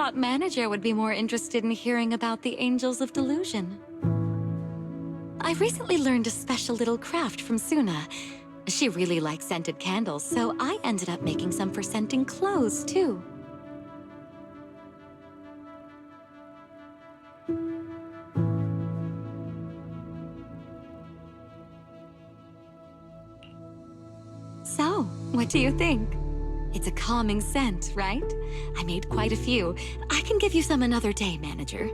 thought manager would be more interested in hearing about the Angels of Delusion. I recently learned a special little craft from Suna. She really likes scented candles, so I ended up making some for scenting clothes, too. So, what do you think? It's a calming scent, right? I made quite a few. I can give you some another day, manager.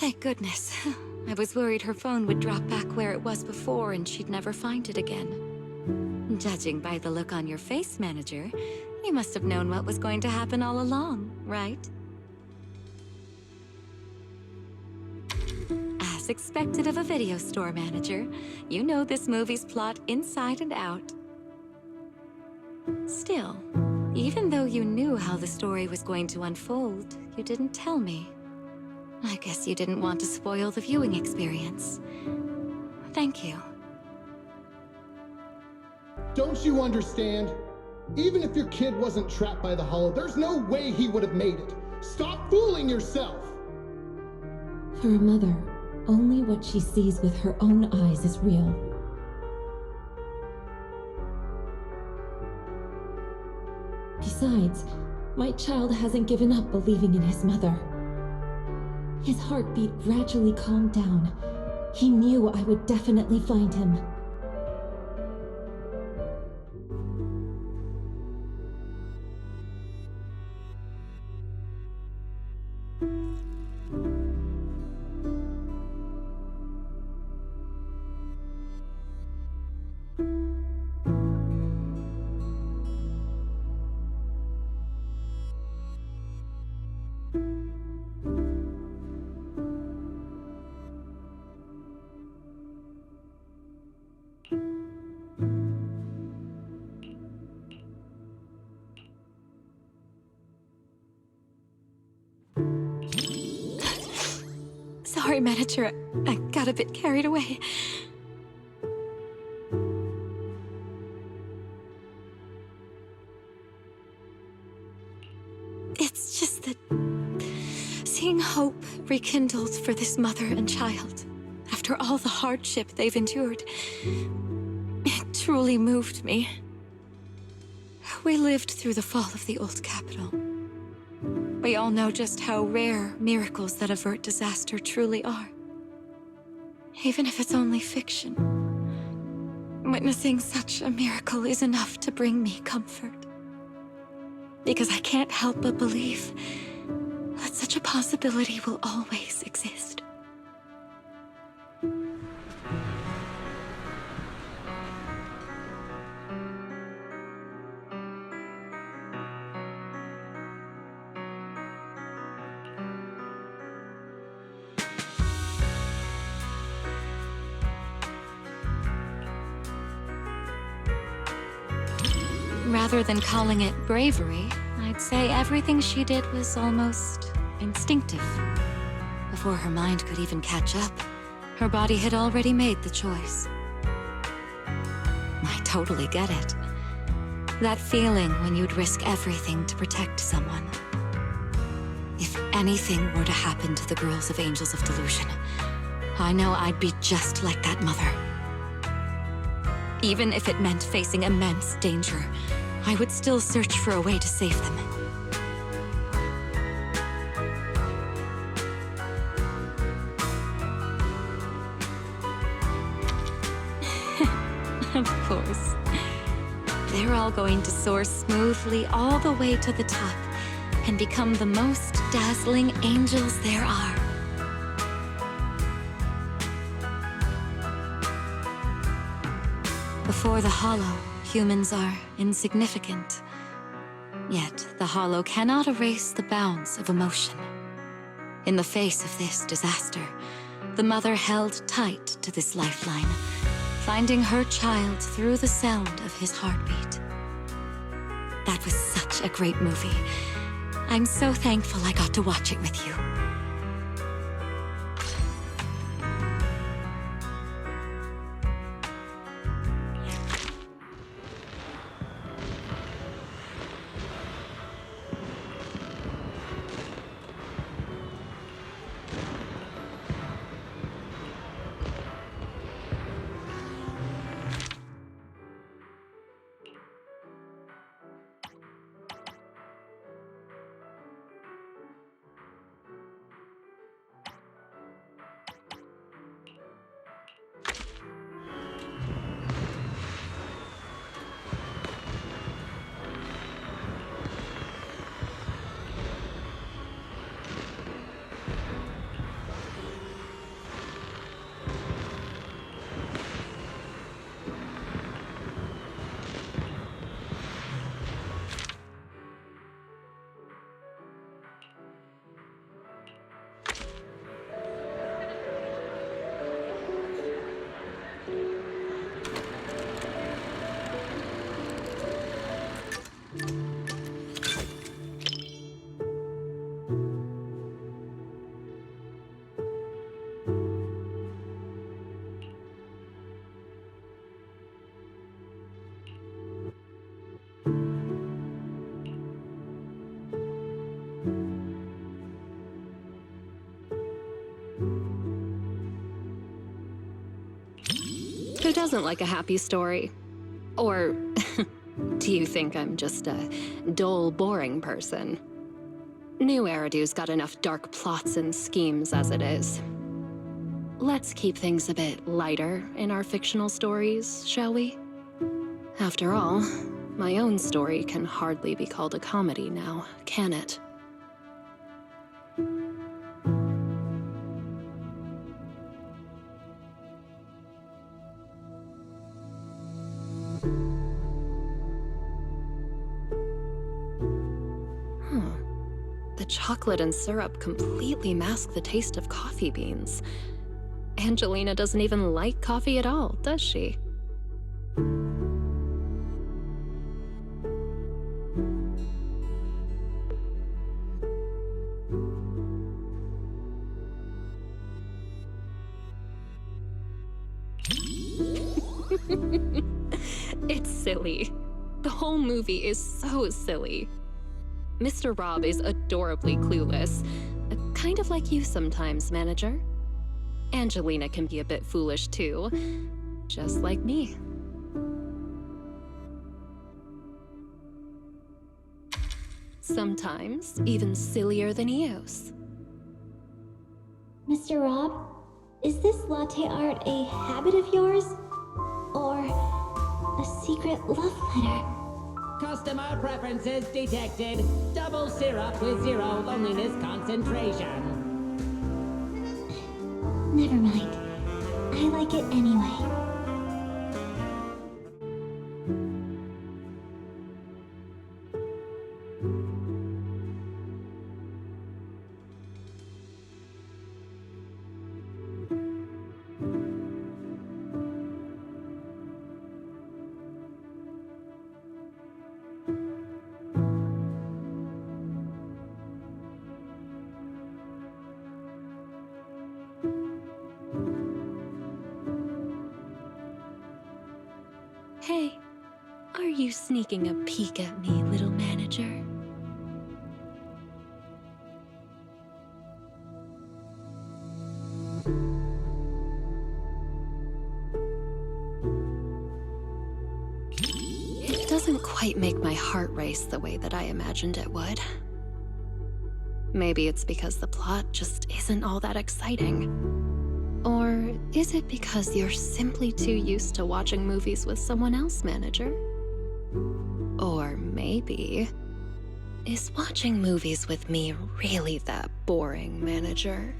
Thank goodness. I was worried her phone would drop back where it was before and she'd never find it again. Judging by the look on your face, manager, you must have known what was going to happen all along, right? As expected of a video store manager, you know this movie's plot inside and out. Still, even though you knew how the story was going to unfold, you didn't tell me. I guess you didn't want to spoil the viewing experience. Thank you. Don't you understand? Even if your kid wasn't trapped by the hollow, there's no way he would have made it. Stop fooling yourself! For a mother, only what she sees with her own eyes is real. Besides, my child hasn't given up believing in his mother. His heartbeat gradually calmed down. He knew I would definitely find him. Sorry, manager. I got a bit carried away. It's just that seeing hope rekindled for this mother and child after all the hardship they've endured, it truly moved me. We lived through the fall of the old capital. We all know just how rare miracles that avert disaster truly are. Even if it's only fiction, witnessing such a miracle is enough to bring me comfort. Because I can't help but believe that such a possibility will always exist. Rather than calling it bravery, I'd say everything she did was almost instinctive. Before her mind could even catch up, her body had already made the choice. I totally get it. That feeling when you'd risk everything to protect someone. If anything were to happen to the girls of Angels of Delusion, I know I'd be just like that mother. Even if it meant facing immense danger, I would still search for a way to save them. Of course. They're all going to soar smoothly all the way to the top and become the most dazzling angels there are. Before the Hollow, humans are insignificant. Yet, the Hollow cannot erase the bounds of emotion. In the face of this disaster, the mother held tight to this lifeline, finding her child through the sound of his heartbeat. That was such a great movie. I'm so thankful I got to watch it with you. Who doesn't like a happy story? Or do you think I'm just a dull, boring person? New Eridu's got enough dark plots and schemes as it is. Let's keep things a bit lighter in our fictional stories, shall we? After all, my own story can hardly be called a comedy now, can it? The chocolate and syrup completely mask the taste of coffee beans. Angelina doesn't even like coffee at all, does she? It's silly. The whole movie is so silly. Mr. Rob is adorably clueless, kind of like you sometimes, manager. Angelina can be a bit foolish too, just like me. Sometimes even sillier than Eos. Mr. Rob, is this latte art a habit of yours? Or a secret love letter? Customer preferences detected. Double syrup with 0 loneliness concentration. Never mind. I like it anyway. Hey, are you sneaking a peek at me, little manager? It doesn't quite make my heart race the way that I imagined it would. Maybe it's because the plot just isn't all that exciting. Or Is it because you're simply too used to watching movies with someone else, manager? Or maybe, is watching movies with me really that boring, manager?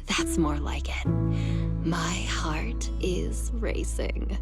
That's more like it. My heart is racing.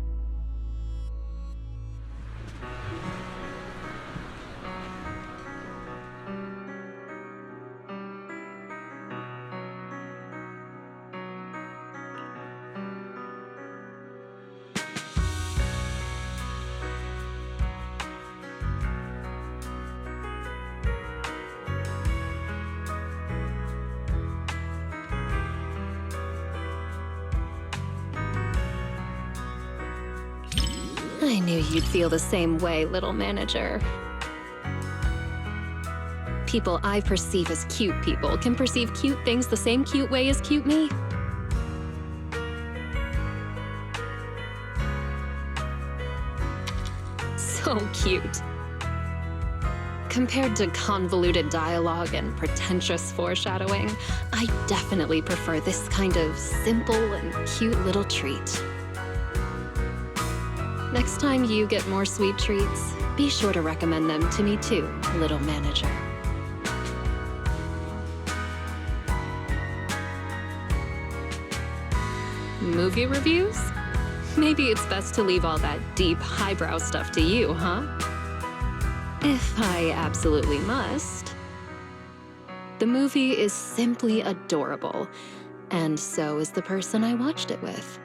I knew you'd feel the same way, little manager. People I perceive as cute people can perceive cute things the same cute way as cute me. So cute. Compared to convoluted dialogue and pretentious foreshadowing, I definitely prefer this kind of simple and cute little treat. Next time you get more sweet treats, be sure to recommend them to me too, little manager. Movie reviews? Maybe it's best to leave all that deep, highbrow stuff to you, huh? If I absolutely must. The movie is simply adorable, and so is the person I watched it with.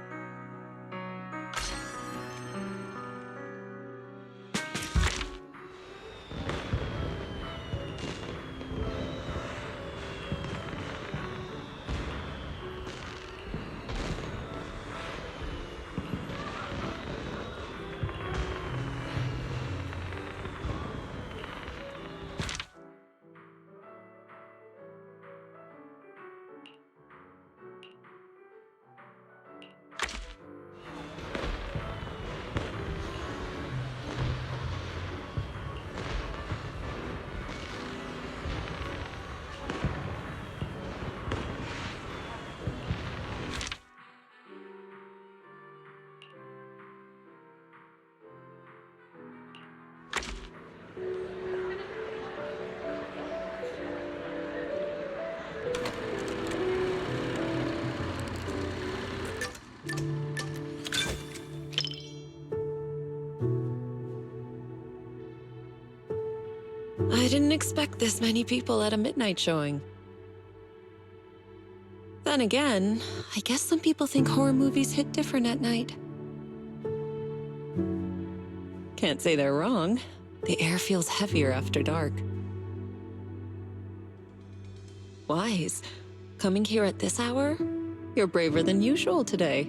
I didn't expect this many people at a midnight showing. Then again, I guess some people think horror movies hit different at night. Can't say they're wrong. The air feels heavier after dark. Wise, coming here at this hour? You're braver than usual today.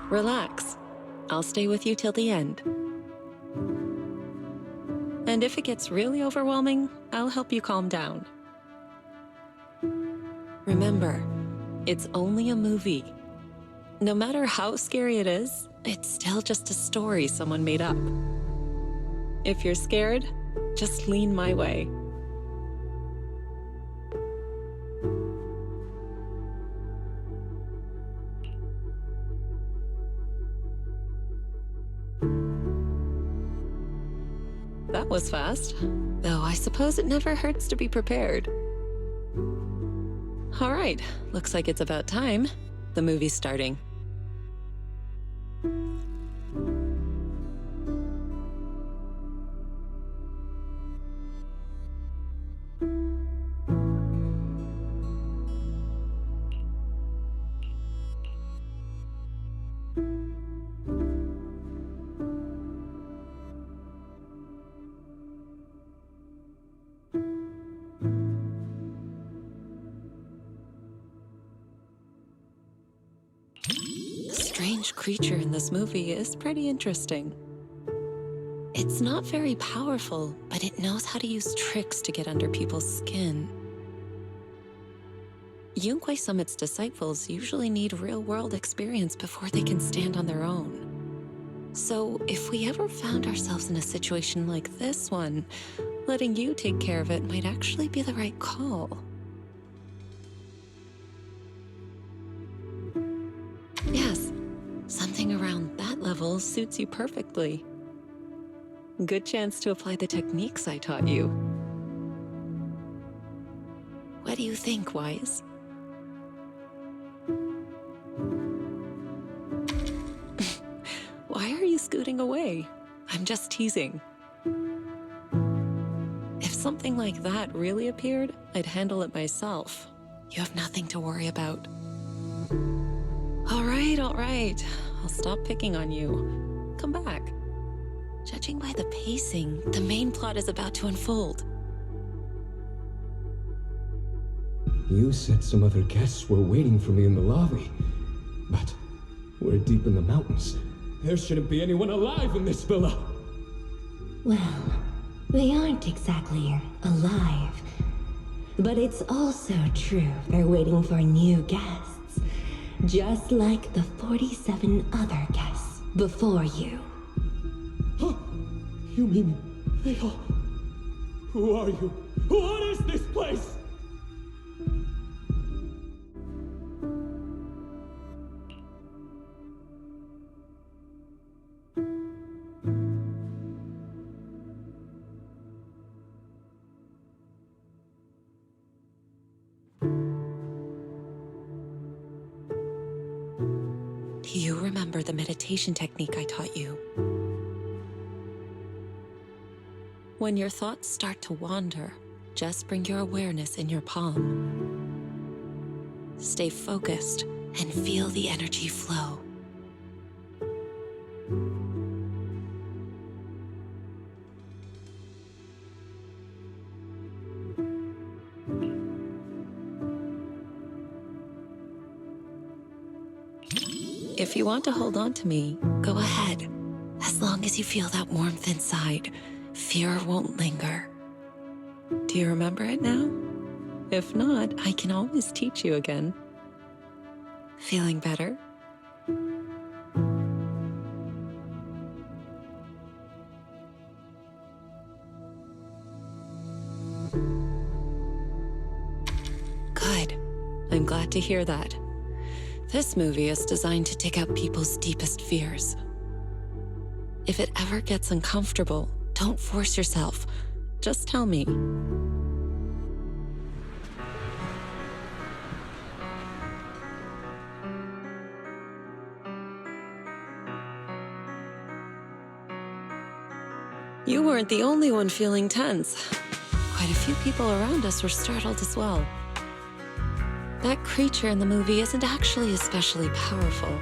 Relax. I'll stay with you till the end. And if it gets really overwhelming, I'll help you calm down. Remember, it's only a movie. No matter how scary it is, it's still just a story someone made up. If you're scared, just lean my way. That was fast, though I suppose it never hurts to be prepared. All right, looks like it's about time. The movie's starting. The strange creature in this movie is pretty interesting. It's not very powerful, but it knows how to use tricks to get under people's skin. Yunque Summit's disciples usually need real-world experience before they can stand on their own. So if we ever found ourselves in a situation like this one, letting you take care of it might actually be the right call. Yes, something around that level suits you perfectly. Good chance to apply the techniques I taught you. What do you think, Wise? Why are you scooting away? I'm just teasing. If something like that really appeared, I'd handle it myself. You have nothing to worry about. All right. I'll stop picking on you. Come back. Judging by the pacing, the main plot is about to unfold. You said some other guests were waiting for me in the lobby. But we're deep in the mountains. There shouldn't be anyone alive in this villa. Well, they aren't exactly alive. But it's also true they're waiting for new guests. Just like the 47 other guests before you. Huh? You mean they all... Who are you? What is this place? Do you remember the meditation technique I taught you? When your thoughts start to wander, just bring your awareness in your palm. Stay focused and feel the energy flow. If you want to hold on to me, go ahead. As long as you feel that warmth inside, fear won't linger. Do you remember it now? If not, I can always teach you again. Feeling better? Good. I'm glad to hear that. This movie is designed to dig out people's deepest fears. If it ever gets uncomfortable, don't force yourself. Just tell me. You weren't the only one feeling tense. Quite a few people around us were startled as well. That creature in the movie isn't actually especially powerful.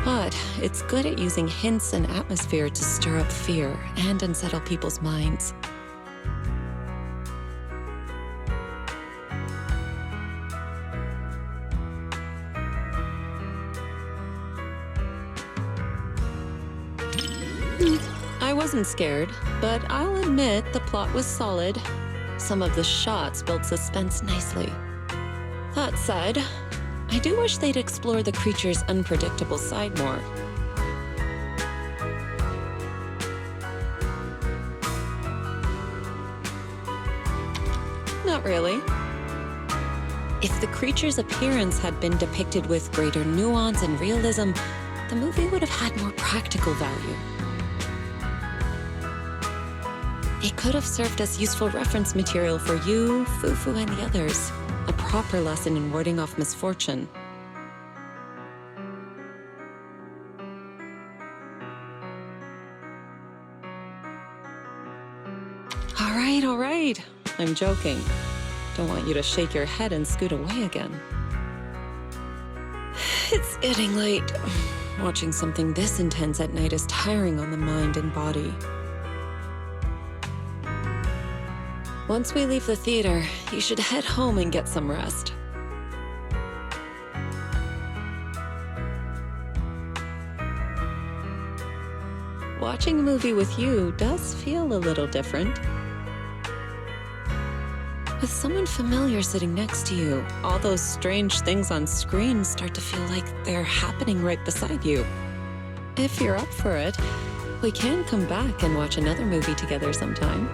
But it's good at using hints and atmosphere to stir up fear and unsettle people's minds. I wasn't scared, but I'll admit the plot was solid. Some of the shots built suspense nicely. That said, I do wish they'd explore the creature's unpredictable side more. Not really. If the creature's appearance had been depicted with greater nuance and realism, the movie would have had more practical value. It could have served as useful reference material for you, Fufu, and the others. A proper lesson in warding off misfortune. All right. I'm joking. Don't want you to shake your head and scoot away again. It's getting late. Watching something this intense at night is tiring on the mind and body. Once we leave the theater, you should head home and get some rest. Watching a movie with you does feel a little different. With someone familiar sitting next to you, all those strange things on screen start to feel like they're happening right beside you. If you're up for it, we can come back and watch another movie together sometime.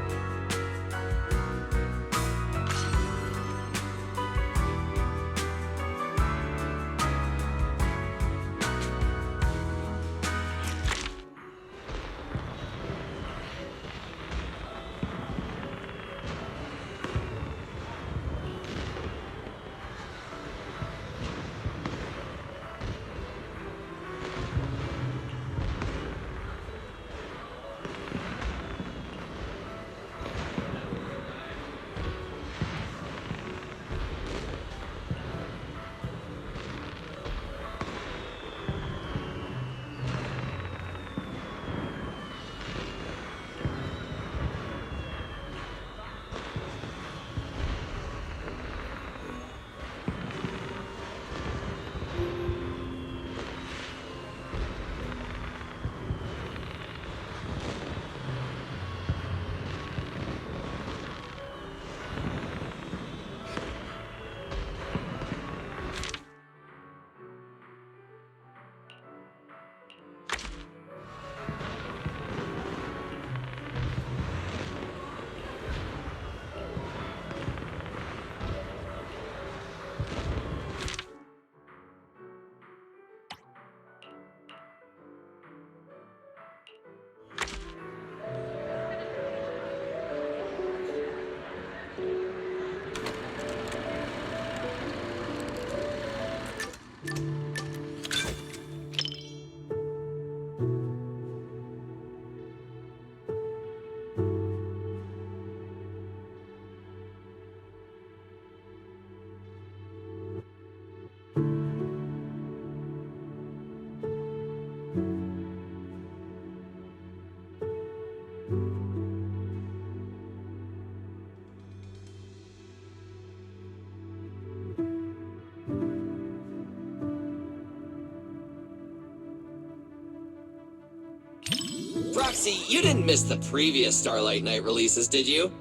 Roxy, you didn't miss the previous Starlight Knight releases, did you?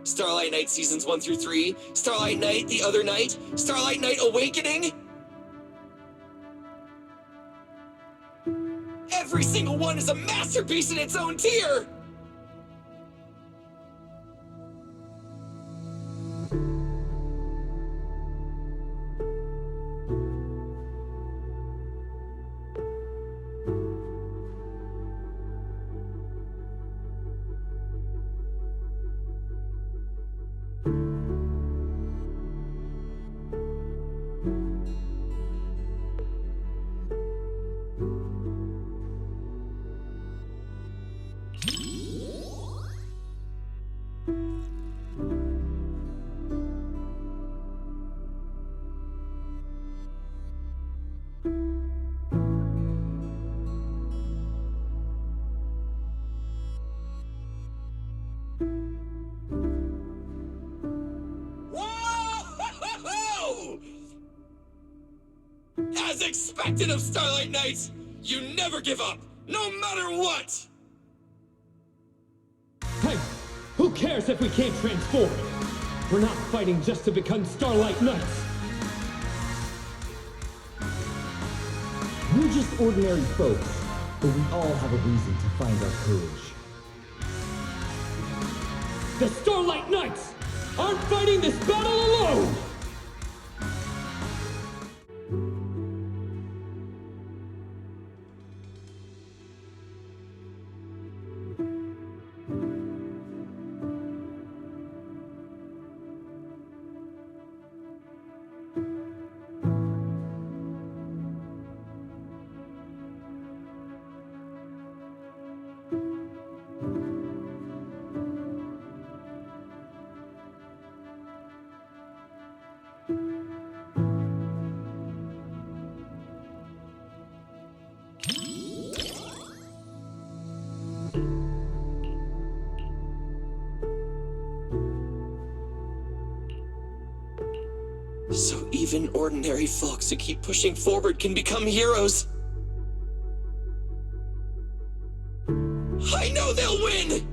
Starlight Knight Seasons 1 through 3, Starlight Knight The Other Night, Starlight Knight Awakening? Every single one is a masterpiece in its own tier! As expected of Starlight Knights, you never give up, no matter what! Hey, who cares if we can't transform? We're not fighting just to become Starlight Knights. We're just ordinary folks, but we all have a reason to find our courage. The Starlight Knights aren't fighting this battle alone! So even ordinary folks who keep pushing forward can become heroes. I know they'll win!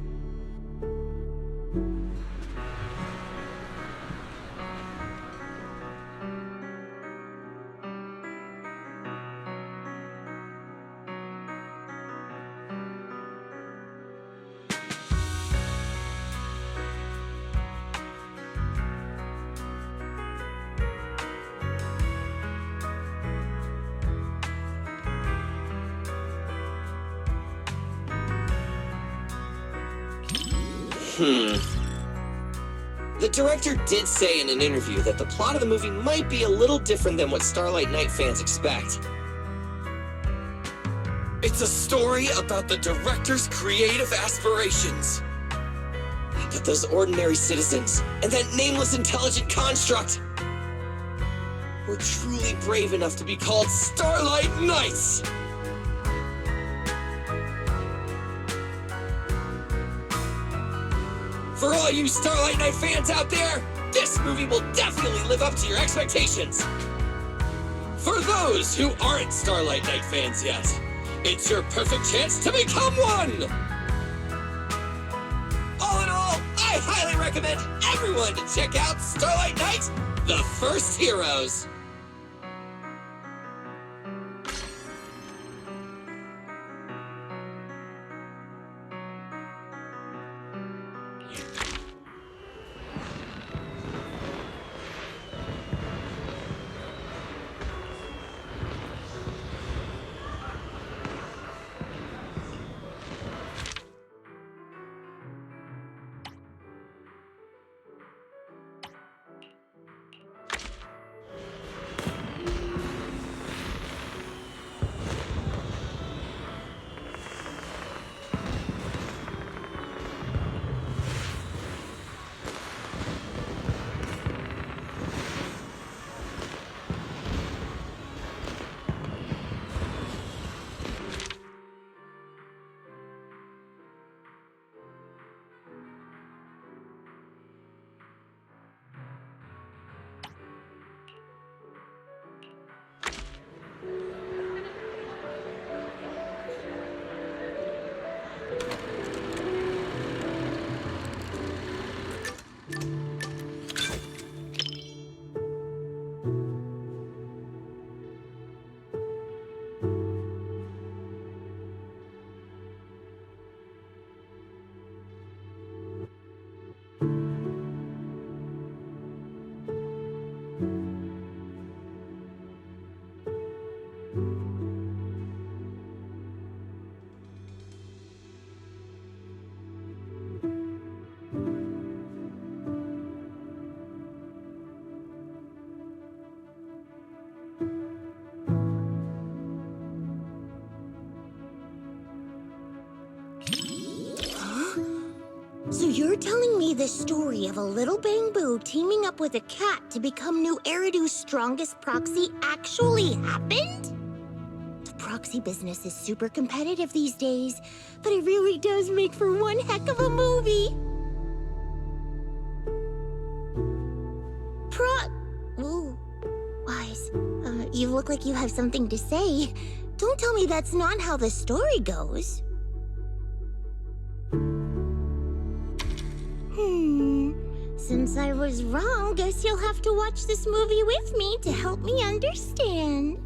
The director did say in an interview that the plot of the movie might be a little different than what Starlight Knight fans expect. It's a story about the director's creative aspirations. But those ordinary citizens and that nameless intelligent construct were truly brave enough to be called Starlight Knights! For all you Starlight Knight fans out there, this movie will definitely live up to your expectations! For those who aren't Starlight Knight fans yet, it's your perfect chance to become one! All in all, I highly recommend everyone to check out Starlight Knight, The First Heroes! So you're telling me this story of a little bamboo teaming up with a cat to become New Eridu's strongest proxy actually happened? The proxy business is super competitive these days, but it really does make for one heck of a movie. Ooh, Wise, you look like you have something to say. Don't tell me that's not how the story goes. Since I was wrong, guess you'll have to watch this movie with me to help me understand.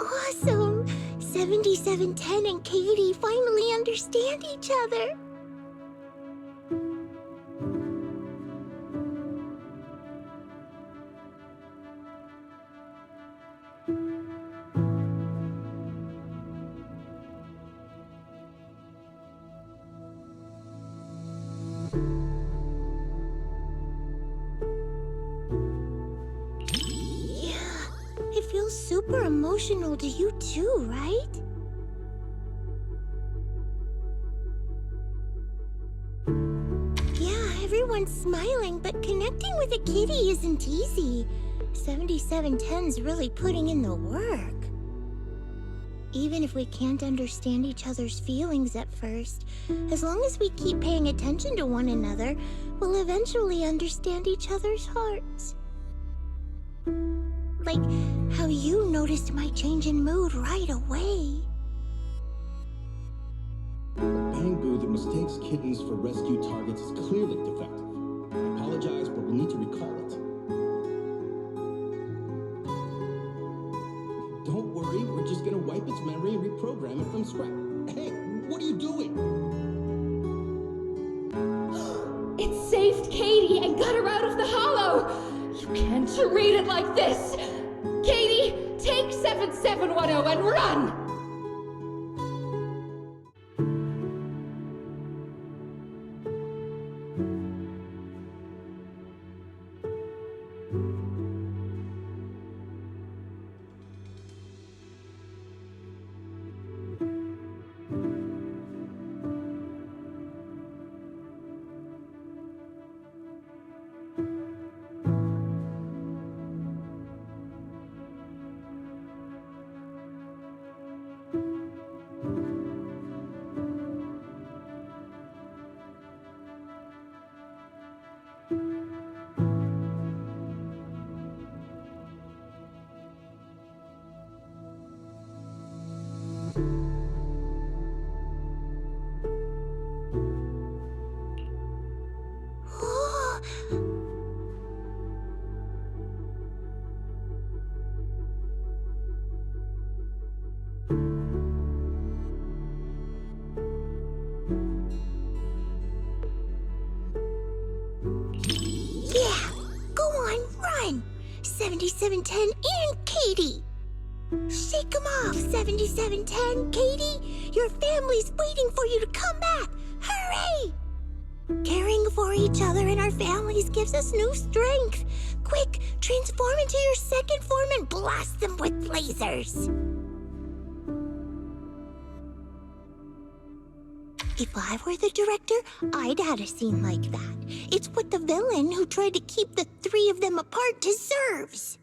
Awesome! 7710 and Katie finally understand each other. super emotional to you too, right? Yeah, everyone's smiling, but connecting with a kitty isn't easy. 7710's really putting in the work. Even if we can't understand each other's feelings at first, as long as we keep paying attention to one another, we'll eventually understand each other's hearts. Like how you noticed my change in mood right away. The bamboo that mistakes kittens for rescue targets is clearly defective. I apologize, but we'll need to recall it. Don't worry, we're just gonna wipe its memory and reprogram it from scratch. Hey, what are you doing? It saved Katie and got her out of the hollow! You can't treat it like this! Katie, take 7710 and run! Yeah, go on, run! 7710 and Katie! Shake 'em off, 7710, Katie! Your family's waiting for you to come back! Hurry! Caring for each other and our families gives us new strength. Quick, transform into your second form and blast them with lasers! If I were the director, I'd add a scene like that. It's what the villain who tried to keep the three of them apart deserves.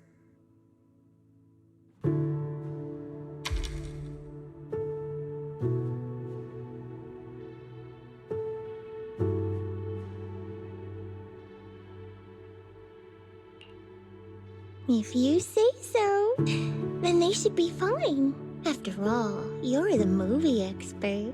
If you say so, then they should be fine. After all, you're the movie expert.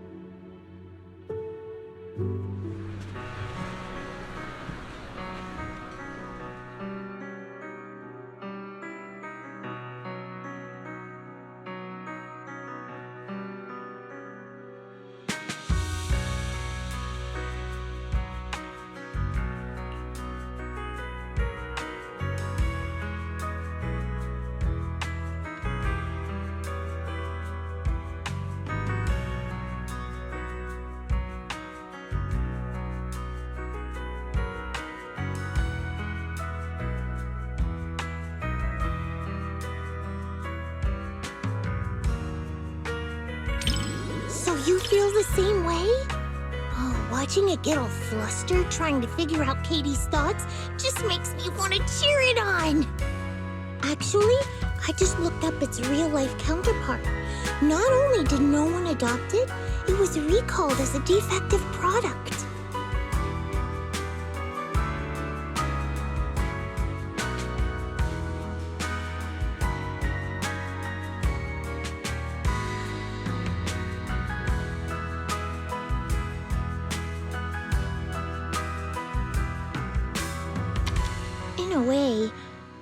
So you feel the same way? Oh, watching it get all flustered trying to figure out Katie's thoughts just makes me want to cheer it on. Actually, I just looked up its real-life counterpart. Not only did no one adopt it, it was recalled as a defective product. In a way,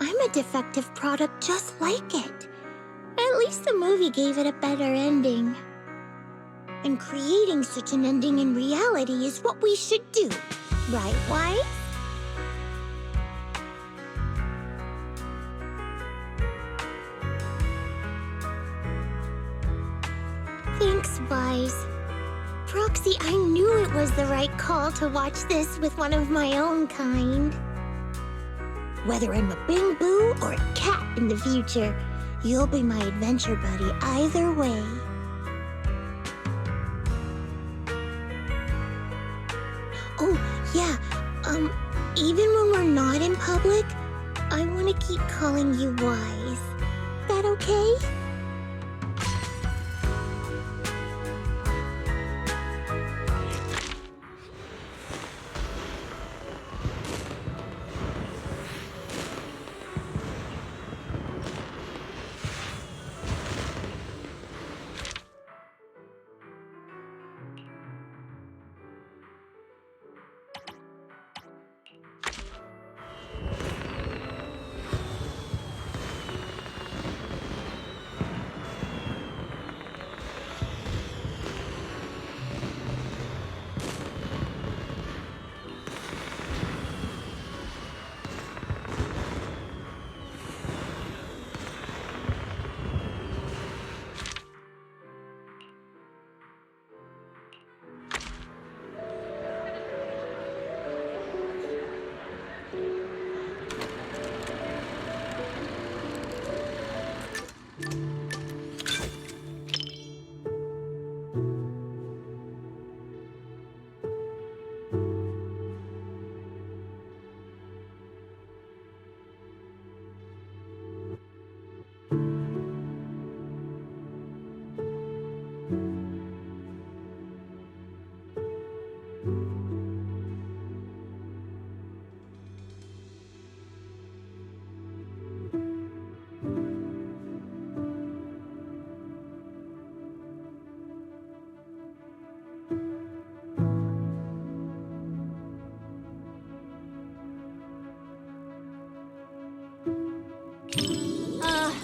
I'm a defective product just like it. At least the movie gave it a better ending. And creating such an ending in reality is what we should do. Right, Wise? Thanks, Wise. Proxy, I knew it was the right call to watch this with one of my own kind. Whether I'm a bamboo or a cat in the future, You'll be my adventure buddy either way. Oh, yeah, even when we're not in public, I want to keep calling you Wise. That okay?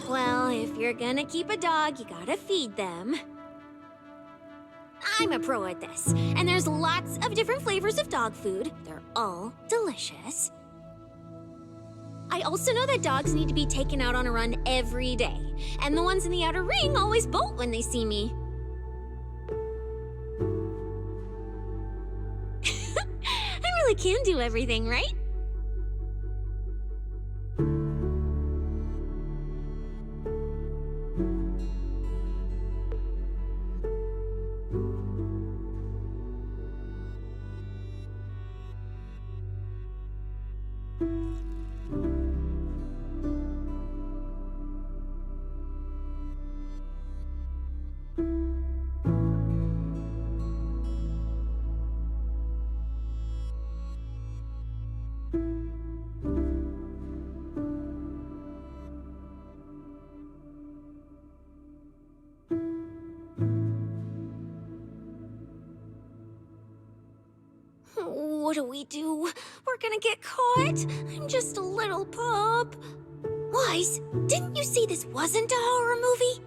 Well, if you're gonna keep a dog, you gotta feed them. I'm a pro at this, and there's lots of different flavors of dog food. They're all delicious. I also know that dogs need to be taken out on a run every day, and the ones in the outer ring always bolt when they see me. I really can do everything, right? What do we do? We're gonna get caught. I'm just a little pup. Wise, didn't you say this wasn't a horror movie?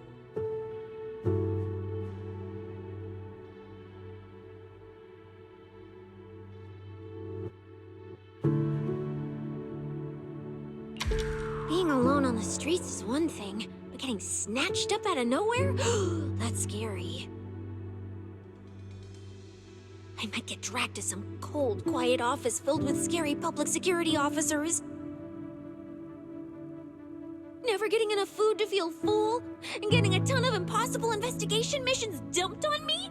Being alone on the streets is one thing, but getting snatched up out of nowhere? That's scary. I might get dragged to some cold, quiet office filled with scary public security officers. Never getting enough food to feel full, and getting a ton of impossible investigation missions dumped on me?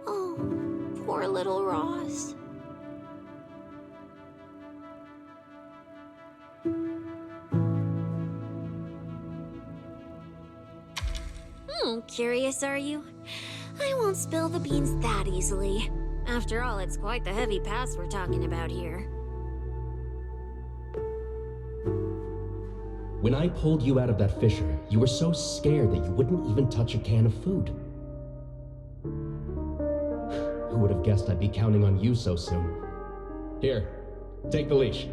Oh, poor little Ross. Curious, are you? I won't spill the beans that easily. After all, it's quite the heavy pass we're talking about here. When I pulled you out of that fissure, you were so scared that you wouldn't even touch a can of food. Who would have guessed I'd be counting on you so soon? Here, take the leash.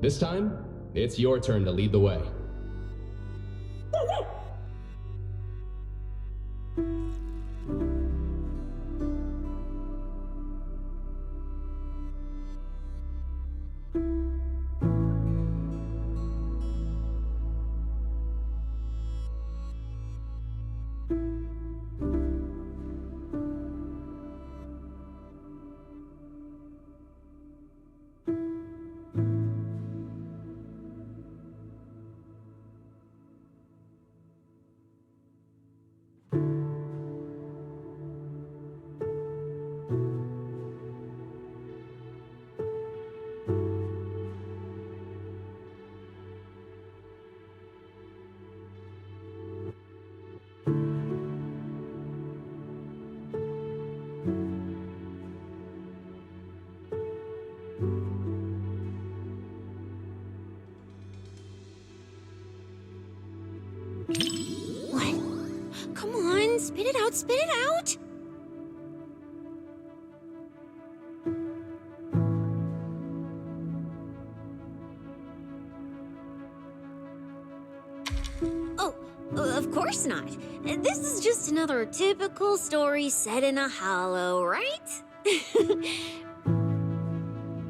This time, it's your turn to lead the way. out! Spit it out! Oh, of course not. This is just another typical story set in a hollow, right?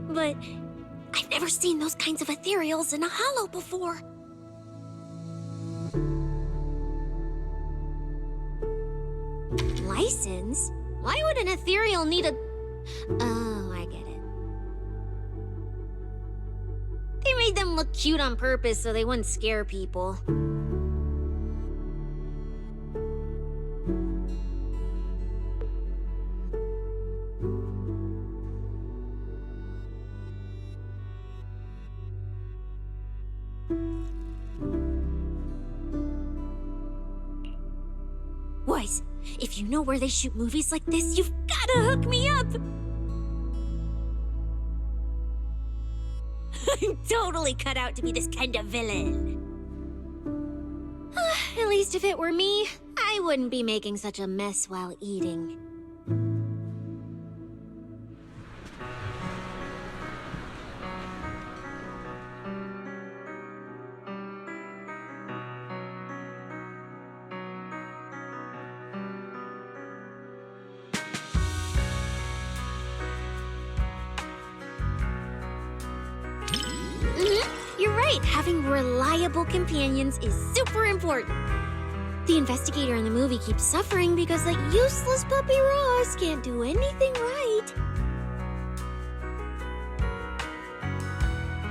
But I've never seen those kinds of ethereals in a hollow before. License? Why would an ethereal need a... Oh, I get it. They made them look cute on purpose so they wouldn't scare people. Wise, if you know where they shoot movies like this, you've gotta hook me up! I'm totally cut out to be this kind of villain. At least if it were me, I wouldn't be making such a mess while eating. You're right, having reliable companions is super important. The investigator in the movie keeps suffering because that useless puppy Ross can't do anything right.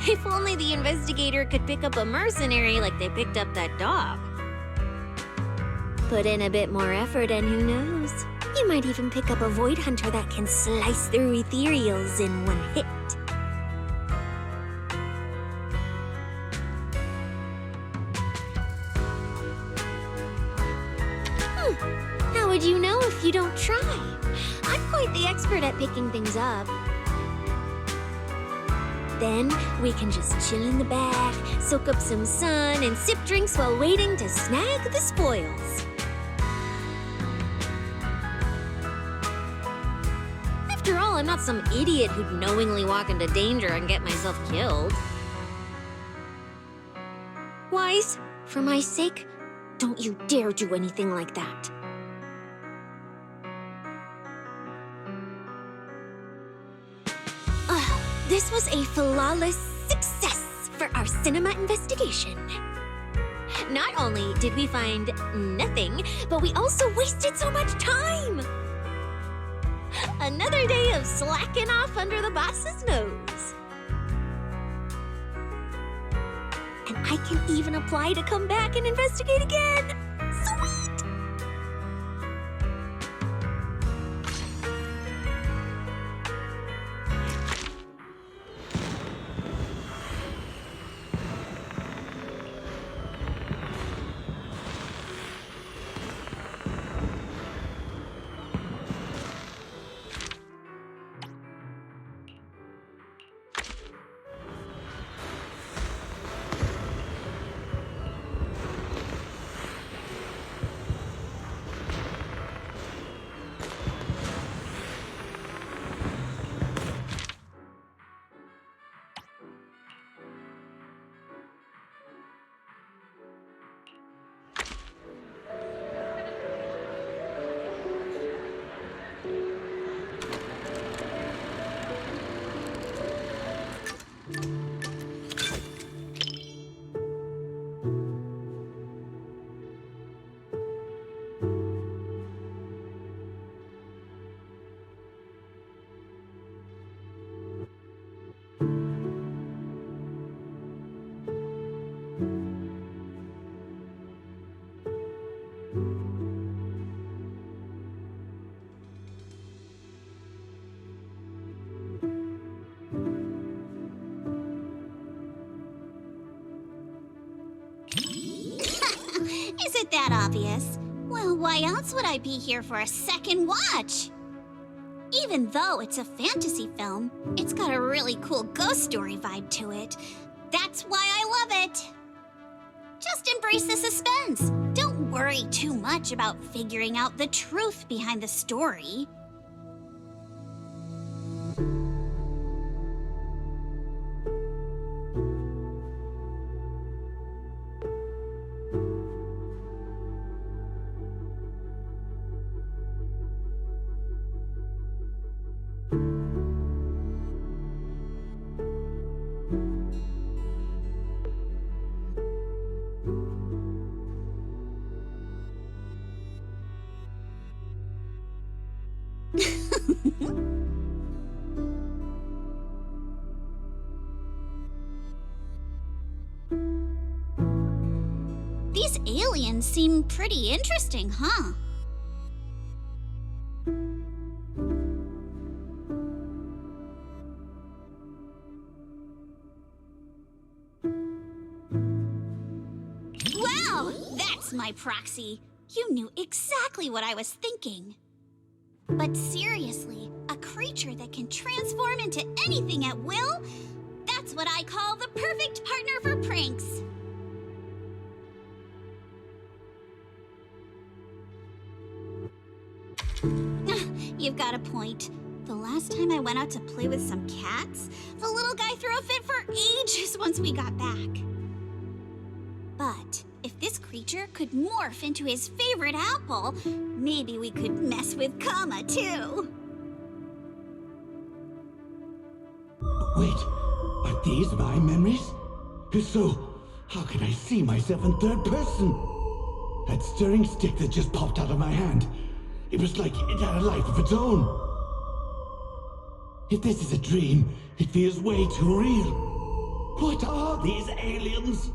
If only the investigator could pick up a mercenary like they picked up that dog. Put in a bit more effort and who knows? You might even pick up a void hunter that can slice through ethereals in one hit. How would you know if you don't try? I'm quite the expert at picking things up. Then we can just chill in the back, soak up some sun, and sip drinks while waiting to snag the spoils. After all, I'm not some idiot who'd knowingly walk into danger and get myself killed. Wise, for my sake, don't you dare do anything like that. This was a flawless success for our cinema investigation. Not only did we find nothing, but we also wasted so much time. Another day of slacking off under the boss's nose. And I can even apply to come back and investigate again. Sweet! Is it that obvious? Well, why else would I be here for a second watch? Even though it's a fantasy film, it's got a really cool ghost story vibe to it. That's why I love it. Just embrace the suspense. Don't worry too much about figuring out the truth behind the story. These aliens seem pretty interesting, huh? Wow, that's my proxy. You knew exactly what I was thinking. But seriously, a creature that can transform into anything at will? That's what I call the perfect partner for pranks. You've got a point. The last time I went out to play with some cats, the little guy threw a fit for ages once we got back. But if this creature could morph into his favorite apple, maybe we could mess with Kama too. Wait, are these my memories? If so, how can I see myself in third person? That stirring stick that just popped out of my hand, it was like it had a life of its own. If this is a dream, it feels way too real. What are these aliens?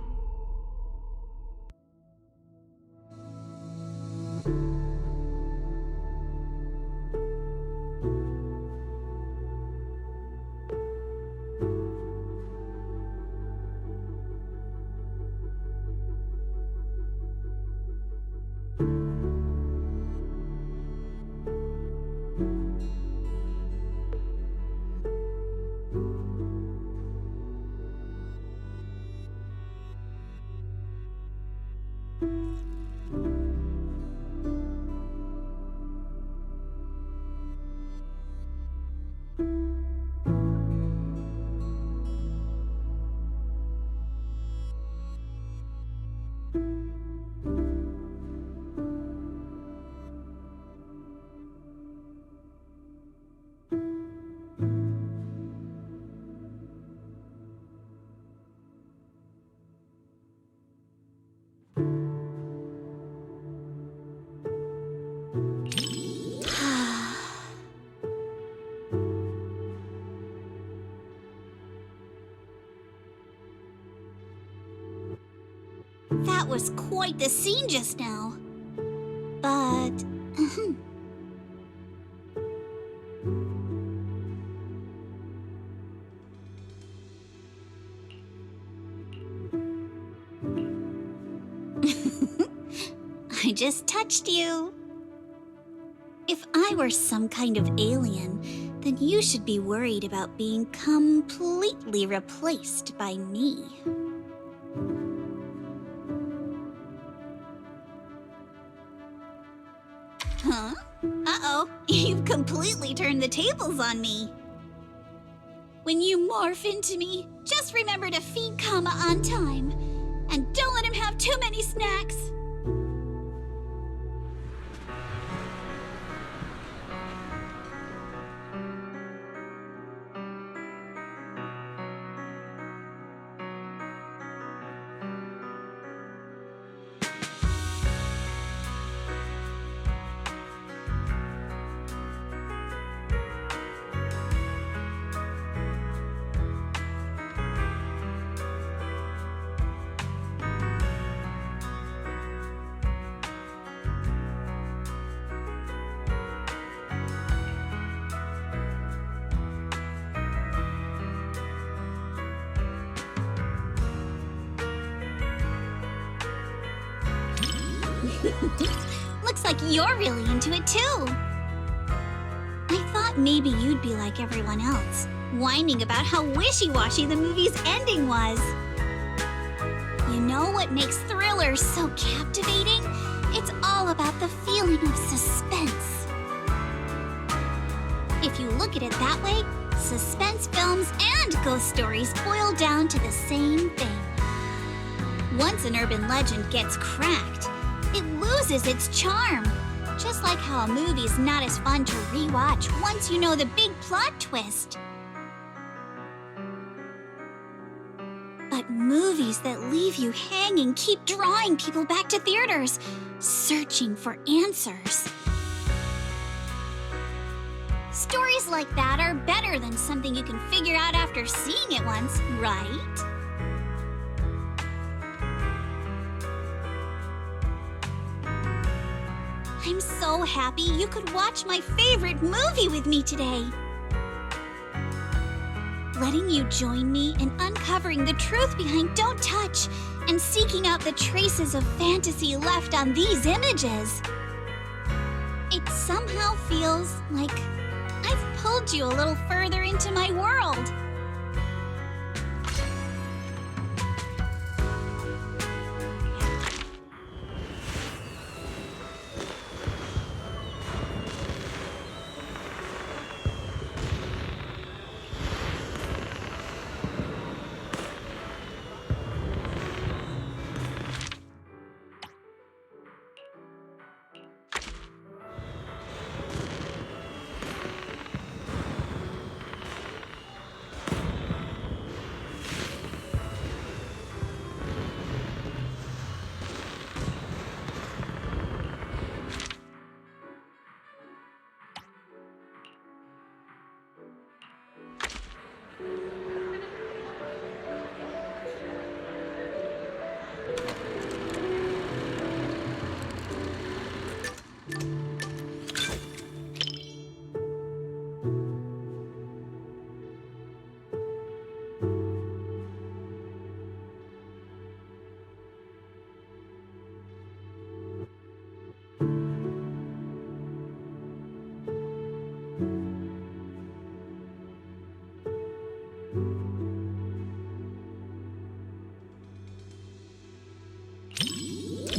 That was quite the scene just now. But... I just touched you. If I were some kind of alien, then you should be worried about being completely replaced by me. Huh? Uh-oh, you've completely turned the tables on me. When you morph into me, just remember to feed Kama on time. And don't let him have too many snacks. Looks like you're really into it too. I thought maybe you'd be like everyone else, whining about how wishy-washy the movie's ending was. You know what makes thrillers so captivating? It's all about the feeling of suspense. If you look at it that way, suspense films and ghost stories boil down to the same thing. Once an urban legend gets cracked, it loses its charm. Just like how a movie's not as fun to rewatch once you know the big plot twist. But movies that leave you hanging keep drawing people back to theaters, searching for answers. Stories like that are better than something you can figure out after seeing it once, right? I'm so happy you could watch my favorite movie with me today. Letting you join me in uncovering the truth behind Don't Touch and seeking out the traces of fantasy left on these images. It somehow feels like I've pulled you a little further into my world.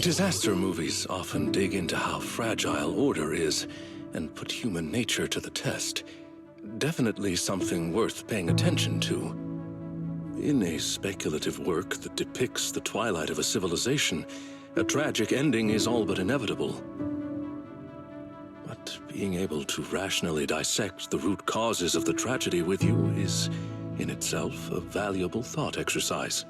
Disaster movies often dig into how fragile order is and put human nature to the test. Definitely something worth paying attention to. In a speculative work that depicts the twilight of a civilization, a tragic ending is all but inevitable. But being able to rationally dissect the root causes of the tragedy with you is, in itself, a valuable thought exercise.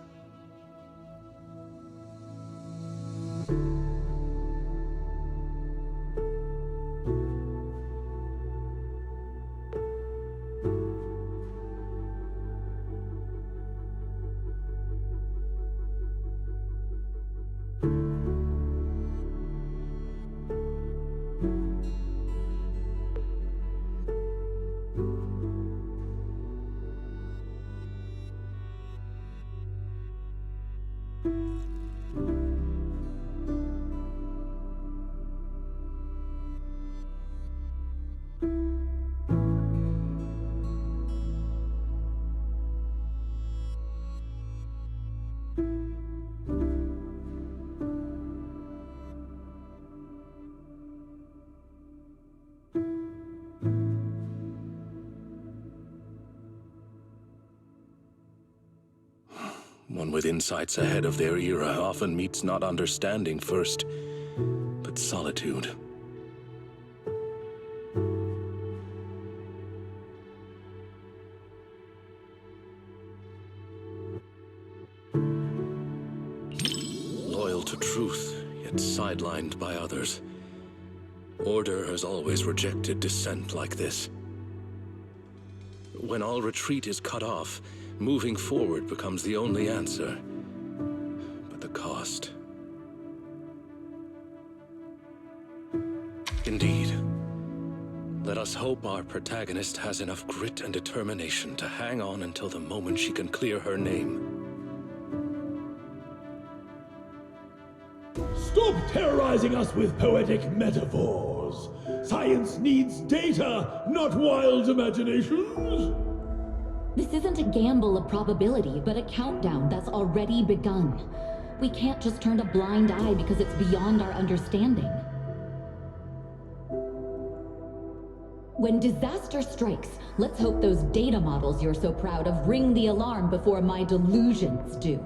One with insights ahead of their era often meets not understanding first, but solitude. Loyal to truth, yet sidelined by others. Order has always rejected dissent like this. When all retreat is cut off, moving forward becomes the only answer. But the cost. Indeed. Let us hope our protagonist has enough grit and determination to hang on until the moment she can clear her name. Stop terrorizing us with poetic metaphors. Science needs data, not wild imaginations. This isn't a gamble of probability, but a countdown that's already begun. We can't just turn a blind eye because it's beyond our understanding. When disaster strikes, let's hope those data models you're so proud of ring the alarm before my delusions do.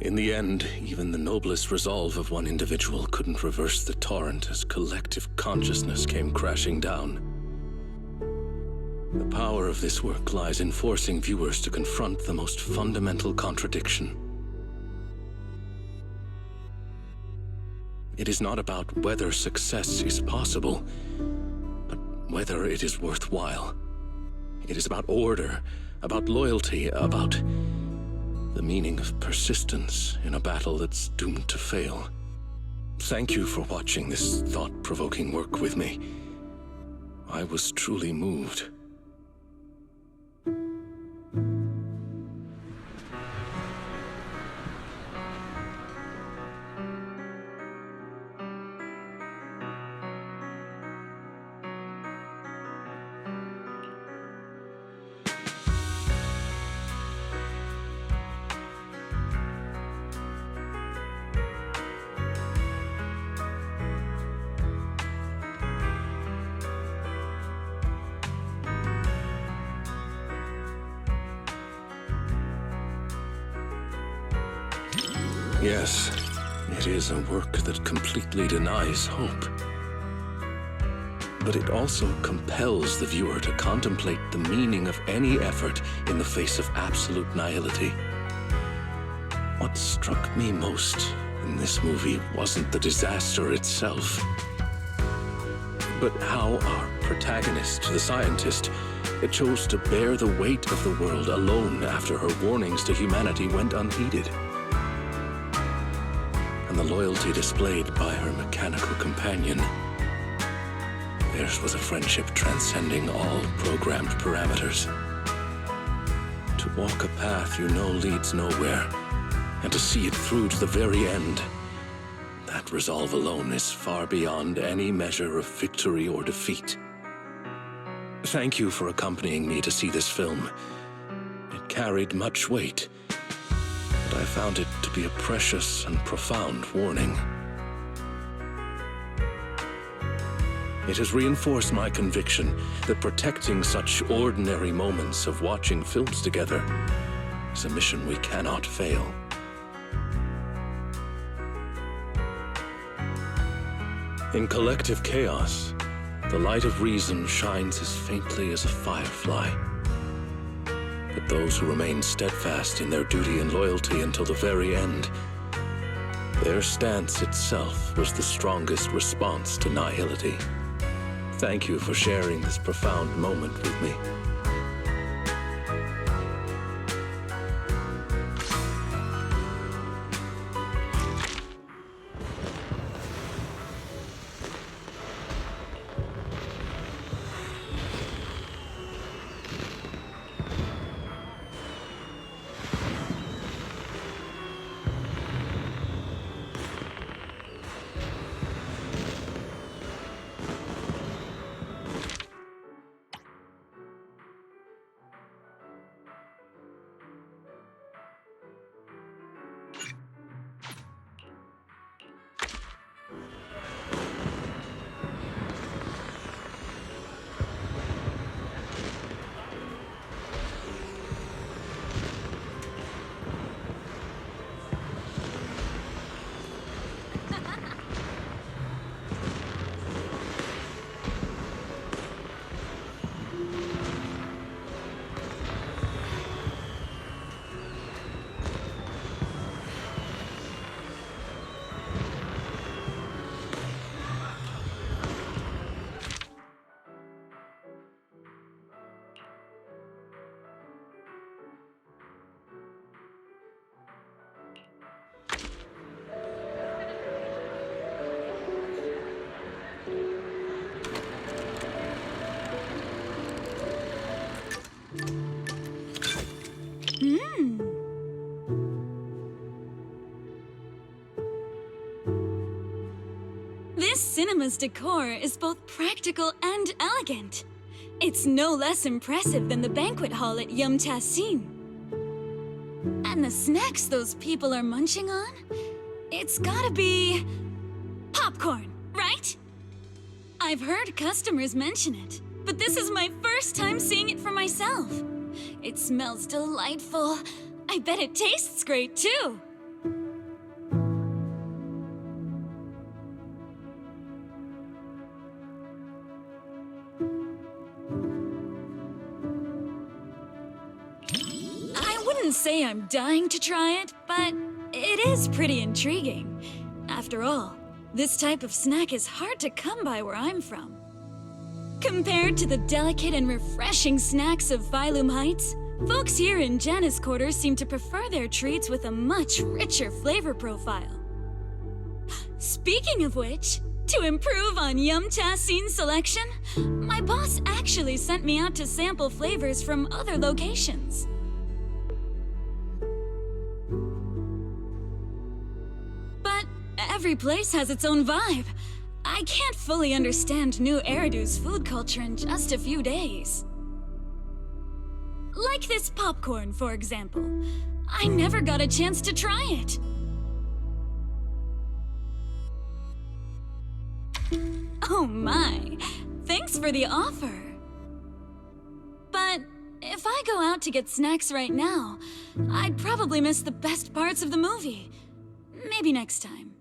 In the end, even the noblest resolve of one individual couldn't reverse the torrent as collective consciousness came crashing down. The power of this work lies in forcing viewers to confront the most fundamental contradiction. It is not about whether success is possible, but whether it is worthwhile. It is about order, about loyalty, about the meaning of persistence in a battle that's doomed to fail. Thank you for watching this thought-provoking work with me. I was truly moved. Yes, it is a work that completely denies hope. But it also compels the viewer to contemplate the meaning of any effort in the face of absolute nihility. What struck me most in this movie wasn't the disaster itself, but how our protagonist, the scientist, chose to bear the weight of the world alone after her warnings to humanity went unheeded. And the loyalty displayed by her mechanical companion. Theirs was a friendship transcending all programmed parameters. To walk a path you know leads nowhere, and to see it through to the very end, that resolve alone is far beyond any measure of victory or defeat. Thank you for accompanying me to see this film. It carried much weight, but I found it to be a precious and profound warning. It has reinforced my conviction that protecting such ordinary moments of watching films together is a mission we cannot fail. In collective chaos, the light of reason shines as faintly as a firefly. But those who remain steadfast in their duty and loyalty until the very end, their stance itself was the strongest response to nihility. Thank you for sharing this profound moment with me. Christmas decor is both practical and elegant. It's no less impressive than the banquet hall at Yum Tassin. And the snacks those people are munching on? It's gotta be... popcorn, right? I've heard customers mention it, but this is my first time seeing it for myself. It smells delightful. I bet it tastes great, too. I wouldn't say I'm dying to try it, but it is pretty intriguing. After all, this type of snack is hard to come by where I'm from. Compared to the delicate and refreshing snacks of Phylum Heights, folks here in Janus Quarters seem to prefer their treats with a much richer flavor profile. Speaking of which, to improve on Yum Tassin's selection, my boss actually sent me out to sample flavors from other locations. But every place has its own vibe. I can't fully understand New Eridu's food culture in just a few days. Like this popcorn, for example. I never got a chance to try it. Oh my, thanks for the offer. But if I go out to get snacks right now, I'd probably miss the best parts of the movie. Maybe next time.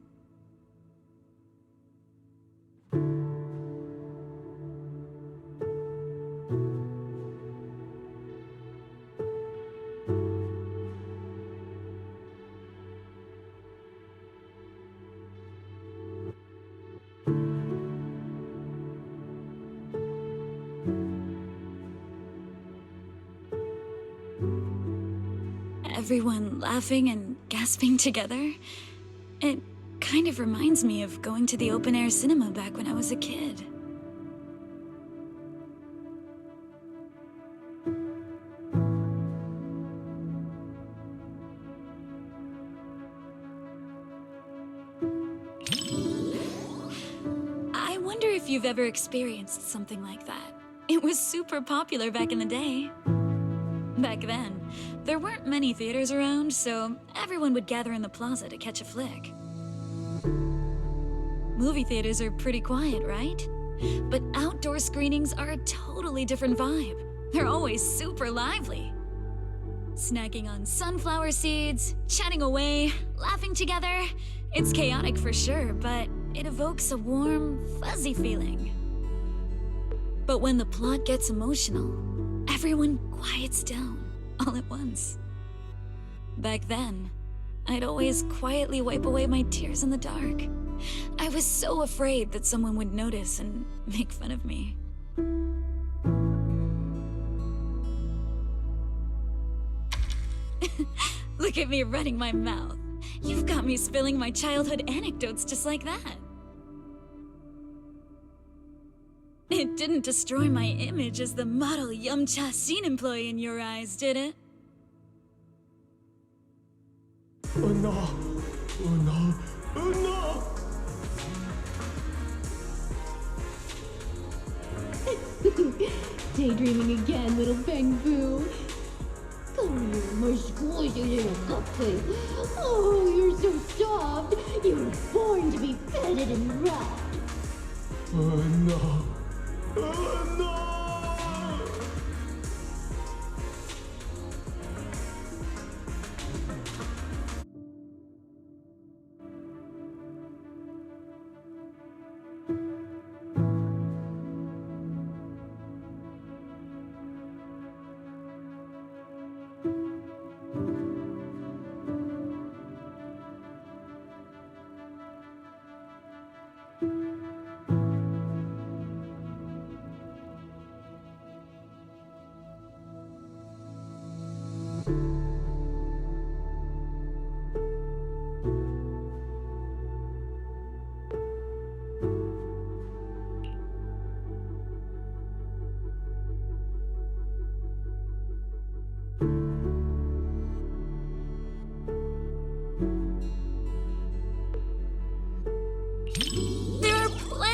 Everyone laughing and gasping together. It kind of reminds me of going to the open-air cinema back when I was a kid. I wonder if you've ever experienced something like that. It was super popular back in the day. Back then, there weren't many theaters around, so everyone would gather in the plaza to catch a flick. Movie theaters are pretty quiet, right? But outdoor screenings are a totally different vibe. They're always super lively. Snacking on sunflower seeds, chatting away, laughing together. It's chaotic for sure, but it evokes a warm, fuzzy feeling. But when the plot gets emotional, everyone quiets down all at once. Back then, I'd always quietly wipe away my tears in the dark. I was so afraid that someone would notice and make fun of me. Look at me running my mouth. You've got me spilling my childhood anecdotes just like that. It didn't destroy my image as the model Yum Tassin employee in your eyes, did it? Oh no! Oh no! Oh no! Daydreaming again, little Bang Boo. Come here, my squishy little cupcake. Oh, you're so soft. You were born to be petted and wrapped. Oh no! Oh no!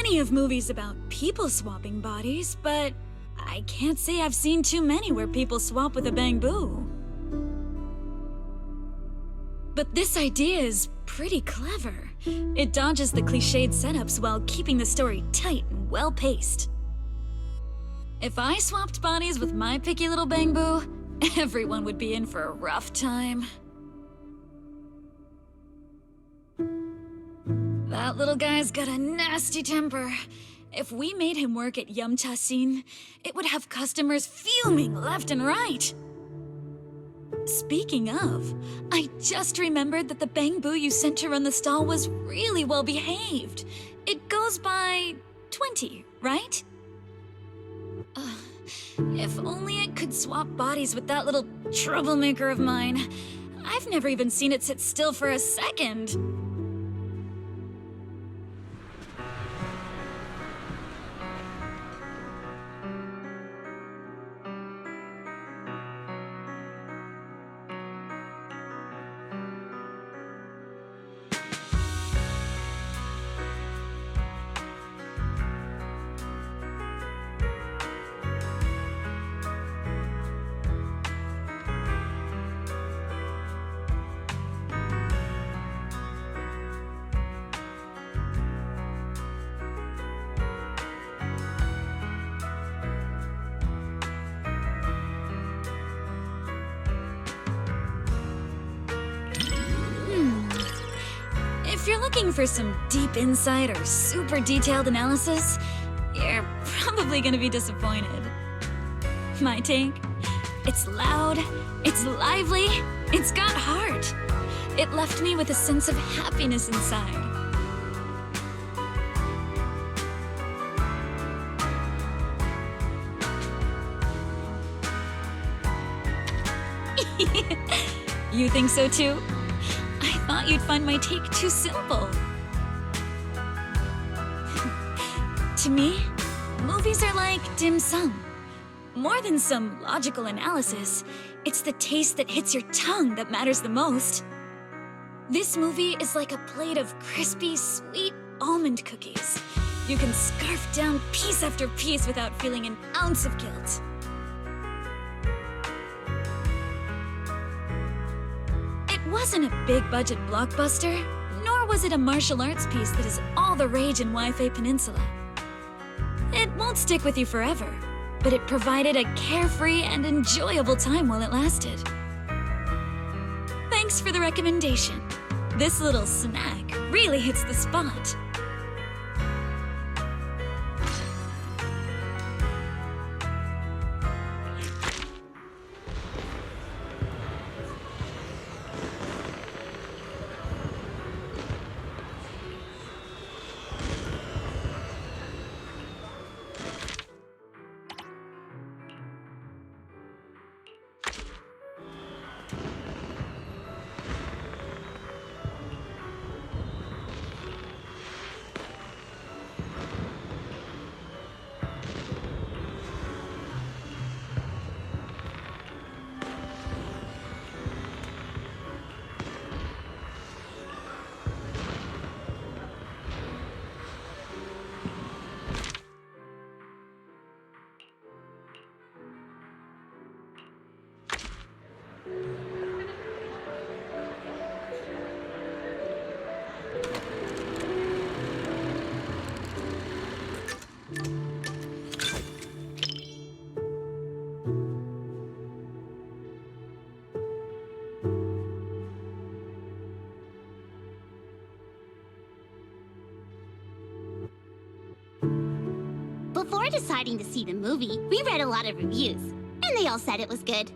plenty of movies about people swapping bodies, but I can't say I've seen too many where people swap with a bamboo. But this idea is pretty clever. It dodges the cliched setups while keeping the story tight and well-paced. If I swapped bodies with my picky little bamboo, everyone would be in for a rough time. That little guy's got a nasty temper. If we made him work at Yum Cha Sin, it would have customers fuming left and right. Speaking of, I just remembered that the bamboo you sent to run the stall was really well behaved. It goes by 20, right? If only I could swap bodies with that little troublemaker of mine. I've never even seen it sit still for a second. If you're looking for some deep insight or super detailed analysis, you're probably gonna be disappointed. My take? It's loud, it's lively, it's got heart. It left me with a sense of happiness inside. You think so too? I thought you'd find my take too simple. To me, movies are like dim sum. More than some logical analysis, it's the taste that hits your tongue that matters the most. This movie is like a plate of crispy, sweet almond cookies. You can scarf down piece after piece without feeling an ounce of guilt. It wasn't a big-budget blockbuster, nor was it a martial arts piece that is all the rage in Wi-Fi Peninsula. It won't stick with you forever, but it provided a carefree and enjoyable time while it lasted. Thanks for the recommendation. This little snack really hits the spot. Before deciding to see the movie, we read a lot of reviews, and they all said it was good.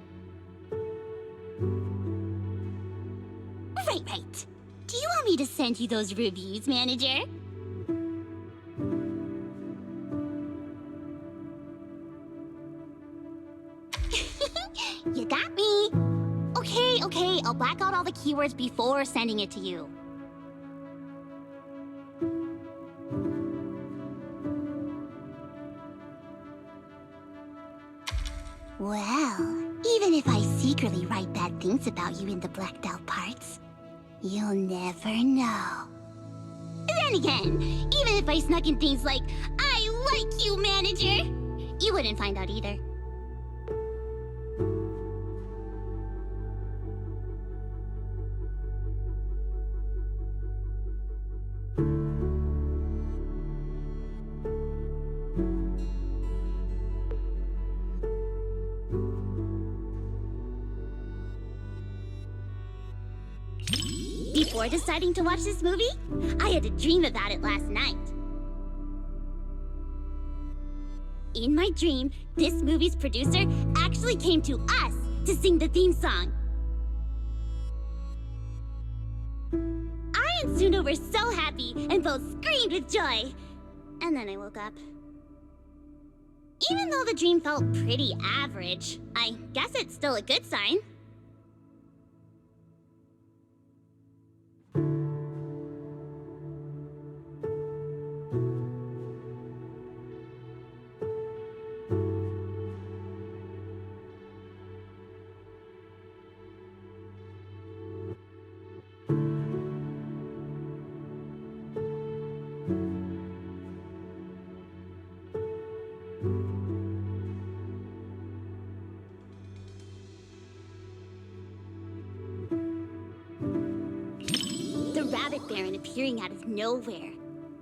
Right. Do you want me to send you those reviews, manager? You got me. Okay, I'll black out all the keywords before sending it to you. Well, even if I secretly write bad things about you in the blacked out parts, you'll never know. Then then again, even if I snuck in things like, I like you, manager, you wouldn't find out either. Before deciding to watch this movie, I had a dream about it last night. In my dream, this movie's producer actually came to us to sing the theme song. I and Suna were so happy and both screamed with joy. And then I woke up. Even though the dream felt pretty average, I guess it's still a good sign. Rabbit Baron appearing out of nowhere.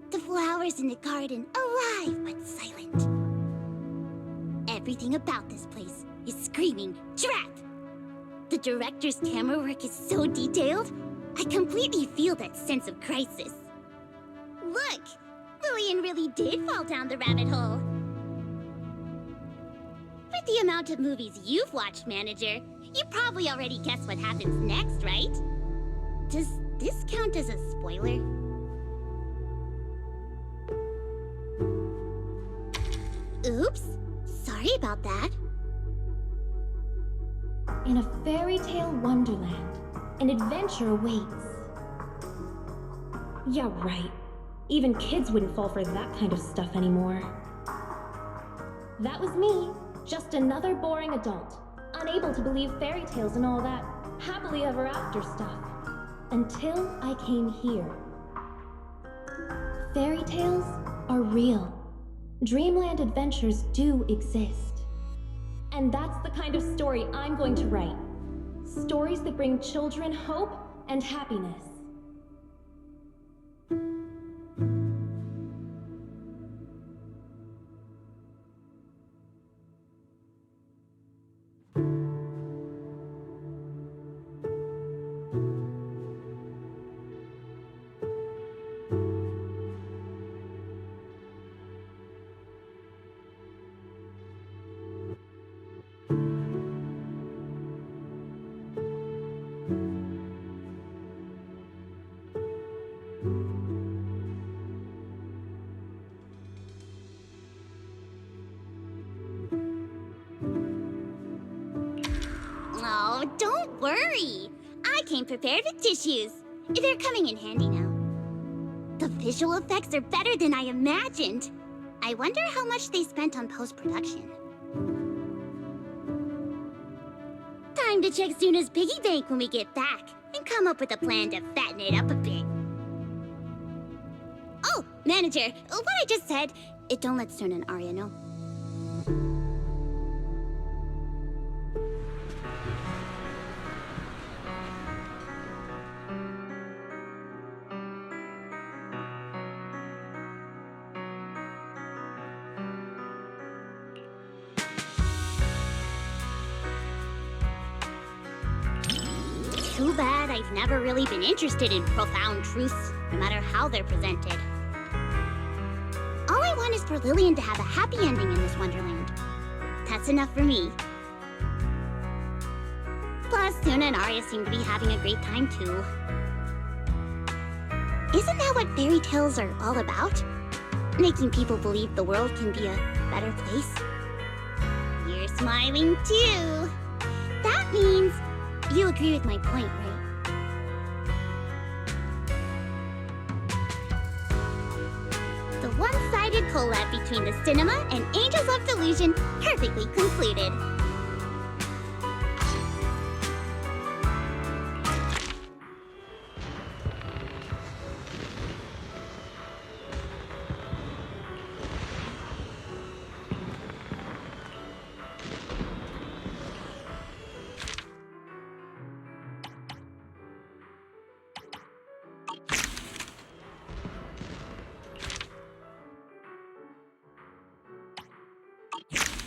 The flowers in the garden alive but silent. Everything about this place is screaming, trap! The director's camera work is so detailed, I completely feel that sense of crisis. Look! Lillian really did fall down the rabbit hole. With the amount of movies you've watched, Manager, you probably already guessed what happens next, right? Does this count as a spoiler? Oops, sorry about that. In a fairy tale wonderland, an adventure awaits. Yeah, right. Even kids wouldn't fall for that kind of stuff anymore. That was me, just another boring adult, unable to believe fairy tales and all that happily ever after stuff. Until I came here. Fairy tales are real. Dreamland adventures do exist. And that's the kind of story I'm going to write. Stories that bring children hope and happiness. Oh, don't worry. I came prepared with tissues. They're coming in handy now. The visual effects are better than I imagined. I wonder how much they spent on post-production. Time to check Suna's piggy bank when we get back and come up with a plan to fatten it up a bit. Oh, Manager, what I just said, don't let Suna and Arya know. Too bad I've never really been interested in profound truths, no matter how they're presented. All I want is for Lillian to have a happy ending in this wonderland. That's enough for me. Plus, Suna and Arya seem to be having a great time too. Isn't that what fairy tales are all about? Making people believe the world can be a better place? You're smiling too. That means you agree with my point, right? The one-sided collab between the cinema and Angels of Delusion perfectly concluded. it.